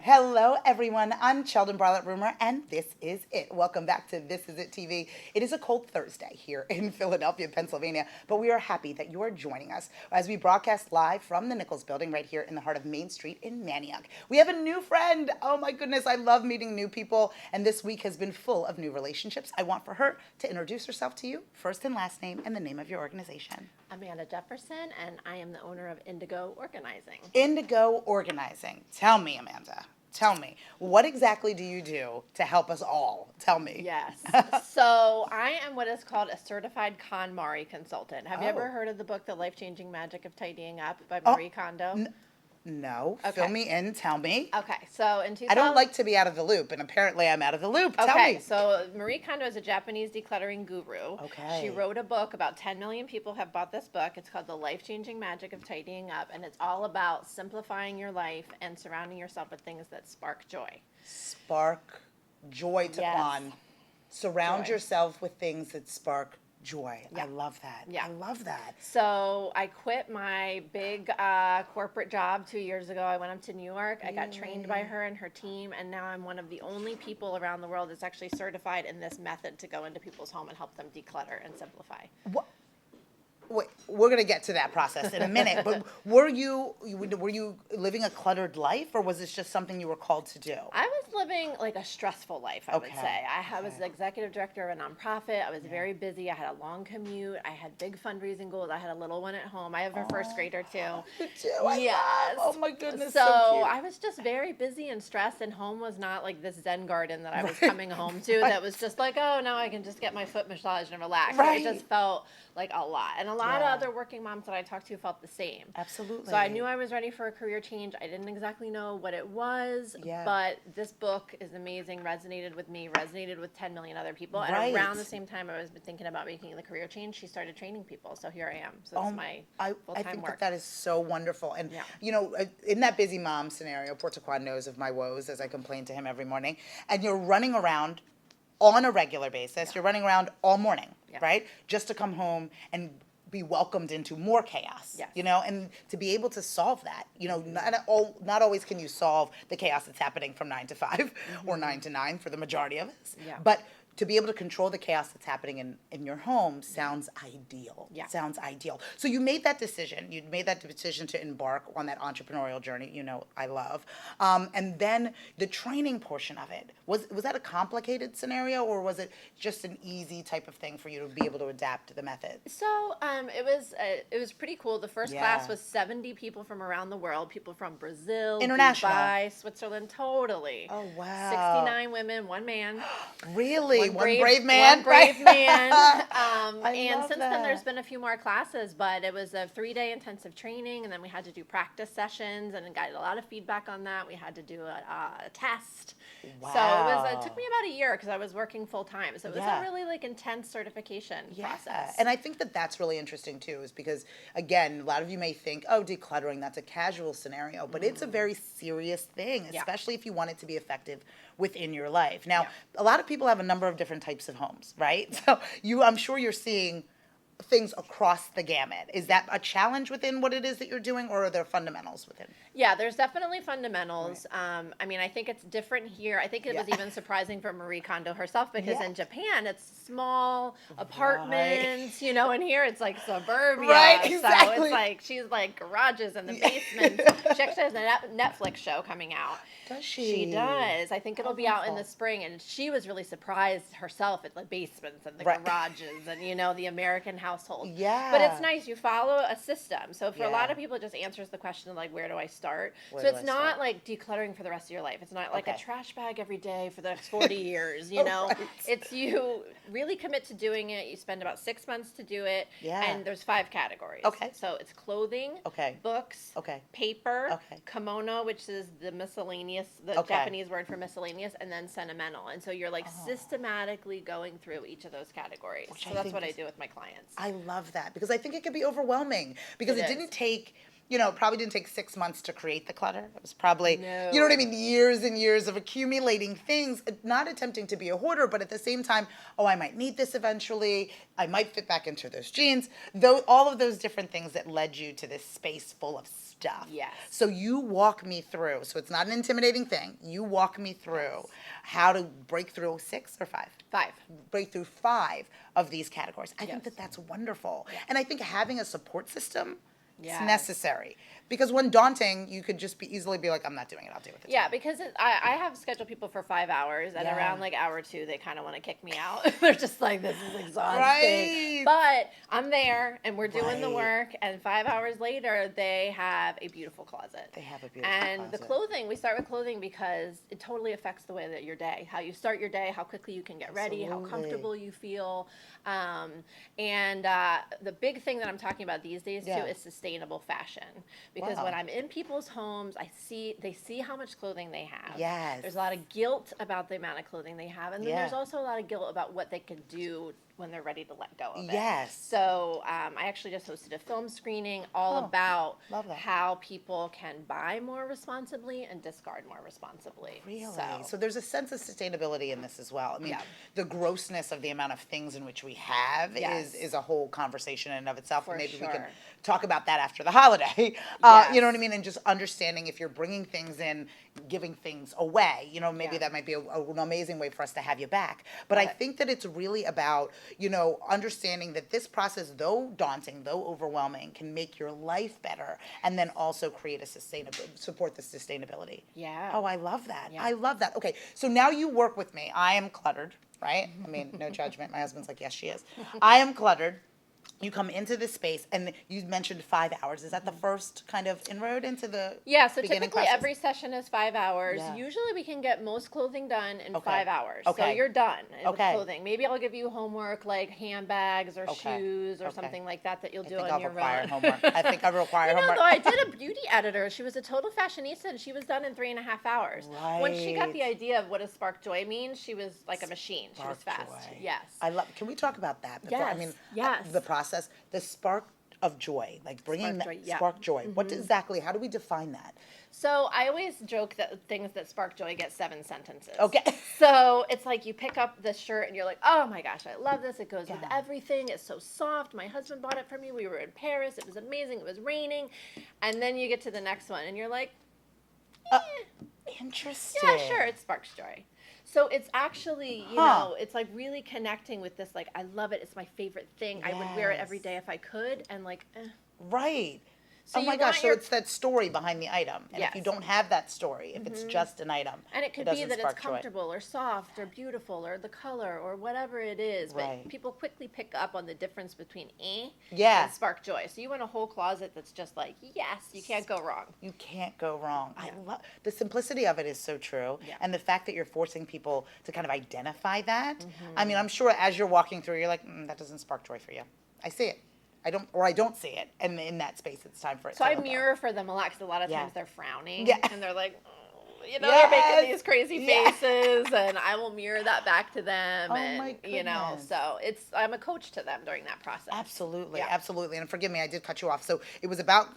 Hello, everyone. I'm Sheldon Barlett Rumor, and this is it. Welcome back to This Is It TV. It is a cold Thursday here in Philadelphia, Pennsylvania, but we are happy that you are joining us as we broadcast live from the Nichols Building right here in the heart of Main Street in Manioc. We have a new friend. Oh my goodness, I love meeting new people, and this week has been full of new relationships. I want for her to introduce herself to you, first and last name, and the name of your organization. Amanda Jefferson, and I am the owner of Indigo Organizing. Indigo Organizing. Tell me, Amanda. Tell me, what exactly do you do to help us all? Tell me. Yes. So I am what is called a certified KonMari consultant. Have you ever Oh. heard of the book The Life-Changing Magic of Tidying Up by Oh, Marie Kondo? No, fill Okay. me in. Tell me. Okay, so in 2000, I don't like to be out of the loop, and apparently I'm out of the loop. Tell Okay, me. so Marie Kondo is a Japanese decluttering guru. Okay. She wrote a book. About 10 million people have bought this book. It's called The Life-Changing Magic of Tidying Up, and it's all about simplifying your life and surrounding yourself with things that spark joy. Spark joy to Yes. on. Surround Joy. yourself with things that spark joy. I Yeah. love that. Yeah. I love that. So I quit my big corporate job 2 years ago. I went up to New York. I got trained by her and her team, and now I'm one of the only people around the world that's actually certified in this method to go into people's home and help them declutter and simplify. Wait, we're gonna get to that process in a minute. But were you living a cluttered life, or was this just something you were called to do? I was living like a stressful life, I would Okay, say. I was okay. the executive director of a nonprofit. I was very busy. I had a long commute. I had big fundraising goals. I had a little one at home. I have a first grader too. You do. I Yes. love. Oh my goodness. So So cute. I was just very busy and stressed, and home was not like this Zen garden that I was coming home to. That was just like, oh, now I can just get my foot massaged and relax. Right. It just felt like a lot, and a lot Yeah. of other working moms that I talked to felt the same. Absolutely. So I knew I was ready for a career change. I didn't exactly know what it was, Yeah. but this book is amazing. Resonated with me. Resonated with 10 million other people. Right. And around the same time I was thinking about making the career change, she started training people. So here I am. So it's my I full-time think work. that is so wonderful. And, Yeah. in that busy mom scenario, Portaquan knows of my woes as I complain to him every morning. And you're running around on a regular basis. You're running around all morning, Yeah. right? Just to come home and be welcomed into more chaos, Yes. and to be able to solve that, not always can you solve the chaos that's happening from 9 to 5 or 9 to 9 for the majority of us. Yeah. But to be able to control the chaos that's happening in your home sounds ideal. Yeah. Sounds ideal. So you made that decision. You made that decision to embark on that entrepreneurial journey, I love. And then the training portion of it, was that a complicated scenario, or was it just an easy type of thing for you to be able to adapt to the method? So it was pretty cool. The first Yeah. class was 70 people from around the world, people from Brazil, International. Dubai, Switzerland, totally. Oh, wow. 69 women, one man. Really? One brave man? One brave right? man. I And love since that. then, there's been a few more classes, but it was a 3-day intensive training, and then we had to do practice sessions, and got a lot of feedback on that. We had to do a test. So it took me about a year because I was working full time. So it was Yeah. a really intense certification process. And I think that that's really interesting too, is because, again, a lot of you may think, oh, decluttering, that's a casual scenario, but it's a very serious thing, Yeah. especially if you want it to be effective within your life. Now, Yeah. a lot of people have a number of different types of homes, right? So I'm sure you're seeing things across the gamut. Is that a challenge within what it is that you're doing, or are there fundamentals within? Yeah, there's definitely fundamentals. I think it's different here. I think it was Yeah. even surprising for Marie Kondo herself because Yeah. in Japan it's small apartments, and here it's like suburbia. Right, So exactly. it's like she's like garages and the basements. She actually has a Netflix show coming out. Does she? She does. I think it'll Oh, be out in the wonderful. spring, and she was really surprised herself at the basements and the Right. garages and the American household. Yeah. But it's nice. You follow a system. So for a lot Yeah. of people, it just answers the question of like, where do I start? Where So do it's I not start? like decluttering for the rest of your life. It's not like a Okay. trash bag every day for the next 40 years. You know, Right. it's you really commit to doing it. You spend about 6 months to do it. Yeah. And there's 5 categories. Okay. So it's clothing. Okay. Books. Okay. Paper. Okay. Kimono, which is the miscellaneous, the Okay. Japanese word for miscellaneous, and then sentimental. And so you're like systematically going through each of those categories. Which So I that's think what I is- do with my clients. I love that because I think it could be overwhelming because It it is. didn't take it probably didn't take 6 months to create the clutter. It was probably, No. you know what I mean, years and years of accumulating things, not attempting to be a hoarder, but at the same time, oh, I might need this eventually. I might fit back into those jeans. Though all of those different things that led you to this space full of stuff. Yes. So you walk me through. So it's not an intimidating thing. You walk me through how to break through 6 or 5. 5. Break through 5 of these categories. I think Yes. that's wonderful. Yeah. And I think having a support system Yes. is necessary. Because when daunting, you could just easily be like, I'm not doing it, I'll deal with it. Yeah, because I have scheduled people for 5 hours, and Yeah. around like hour 2, they kind of want to kick me out. They're just like, this is exhausting. Right. But I'm there, and we're doing the Right. work, and 5 hours later, they have a beautiful closet. They have a beautiful And the closet. clothing, we start with clothing because it totally affects the way that your day, how you start your day, how quickly you can get ready, how Absolutely. comfortable you feel. And the big thing that I'm talking about these days Yeah. too is sustainable fashion. Because Wow. when I'm in people's homes, they see how much clothing they have. Yes. There's a lot of guilt about the amount of clothing they have, and then Yeah. there's also a lot of guilt about what they can do when they're ready to let go of it. Yes. So I actually just hosted a film screening all Oh, about love that. how people can buy more responsibly and discard more responsibly. Really? So, So there's a sense of sustainability in this as well. I mean, Yeah. the grossness of the amount of things in which we have Yes. is a whole conversation in and of itself. For And maybe we sure. can talk about that after the holiday. You know what I Yes. mean? And just understanding if you're bringing things in, giving things away, maybe Yeah. that might be an amazing way for us to have you back. But I Right. think that it's really about, understanding that this process, though daunting, though overwhelming, can make your life better and then also create support the sustainability. Yeah. Oh, I love that. Yeah. I love that. Okay, so now you work with me. I am cluttered, right? I mean, no judgment. My husband's like, yes, she is. I am cluttered. You come into this space, and you mentioned 5 hours. Is that the first kind of inroad into the Yeah, so beginning typically process? every session is 5 hours. Yeah. Usually we can get most clothing done in Okay. 5 hours. So Okay. you're done with Okay. clothing. Maybe I'll give you homework like handbags or Okay. shoes or Okay. something like that you'll I do think on I'll your require own. homework. I think I'll require homework. Though I did a beauty editor. She was a total fashionista, and she was done in 3.5 hours. When she got the Right. idea of what a spark joy means, she was like a machine. She was Spark fast. joy. Yes. I love. Can we talk about that? Before? I Yes, mean, yes. the process, the spark of joy, like bringing Spark that joy, yeah. spark joy. What exactly? How do we define that? So I always joke that things that spark joy get 7 sentences. Okay. So it's like you pick up the shirt and you're like, oh my gosh, I love this. It goes with Yeah. everything. It's so soft. My husband bought it for me. We were in Paris. It was amazing. It was raining. And then you get to the next one and you're like, Interesting. yeah, sure, it sparks joy. So it's actually, Huh. it's like really connecting with this, like, I love it. It's my favorite thing. I would wear it every Yes. day if I could. And like, Right. So oh my you gosh, want so your- it's that story behind the item. And if you Yes. don't have that story, if it's just an item, and it could be doesn't that it's spark joy. comfortable or soft or beautiful or the color or whatever it is. But Right. people quickly pick up on the difference between Yeah. and spark joy. So you want a whole closet that's just like, yes, you can't go wrong. You can't go wrong. I Yeah. love the simplicity of it is so true. Yeah. And the fact that you're forcing people to kind of identify that. Mm-hmm. I mean, I'm sure as you're walking through, you're like, that doesn't spark joy for you. I see it. I don't see it. And in that space, it's time for it So to I go. mirror for them a lot because a lot of Yeah. times they're frowning Yeah. and they're like, they're making Yes. these crazy Yes. faces, and I will mirror that back to them. Oh, and my goodness. so I'm a coach to them during that process. Absolutely, Yeah. absolutely. And forgive me, I did cut you off. So it was about,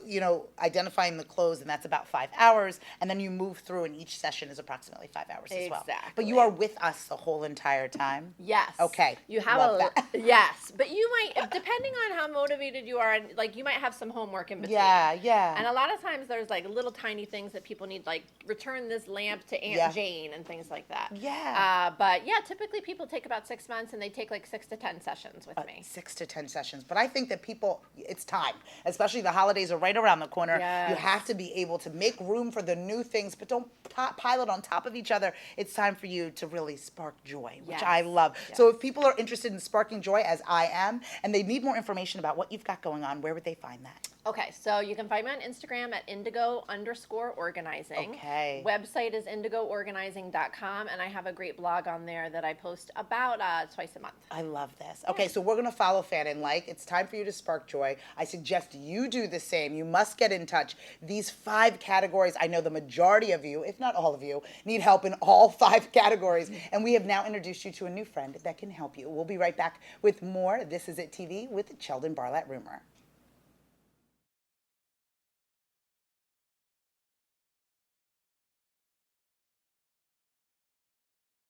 identifying the clothes, and that's about 5 hours. And then you move through, and each session is approximately 5 hours as well. But you Exactly. are with us the whole entire time. Yes. Okay. You have Love a that. yes, but you might, depending on how motivated you are, and like you might have some homework in between. Yeah. And a lot of times there's like little tiny things that people need, like return this lamp to Aunt Yeah. Jane and things like that. Yeah. But yeah, typically people take about 6 months, and they take like 6 to 10 sessions with me. 6 to 10 sessions. But I think that it's time, especially the holidays are right around the corner. You Yes. have to be able to make room for the new things, but don't pile it on top of each other. It's time for you to really spark joy, which Yes. I love. Yes. So if people are interested in sparking joy, as I am, and they need more information about what you've got going on, where would they find that? Okay, so you can find me on Instagram at indigo_organizing. Okay. Website is indigoorganizing.com, and I have a great blog on there that I post about twice a month. I love this. Okay, so we're going to follow Fan and like. It's time for you to spark joy. I suggest you do the same. You must get in touch. These 5 categories, I know the majority of you, if not all of you, need help in all 5 categories. And we have now introduced you to a new friend that can help you. We'll be right back with more This Is It TV with Sheldon Barlett Rumor.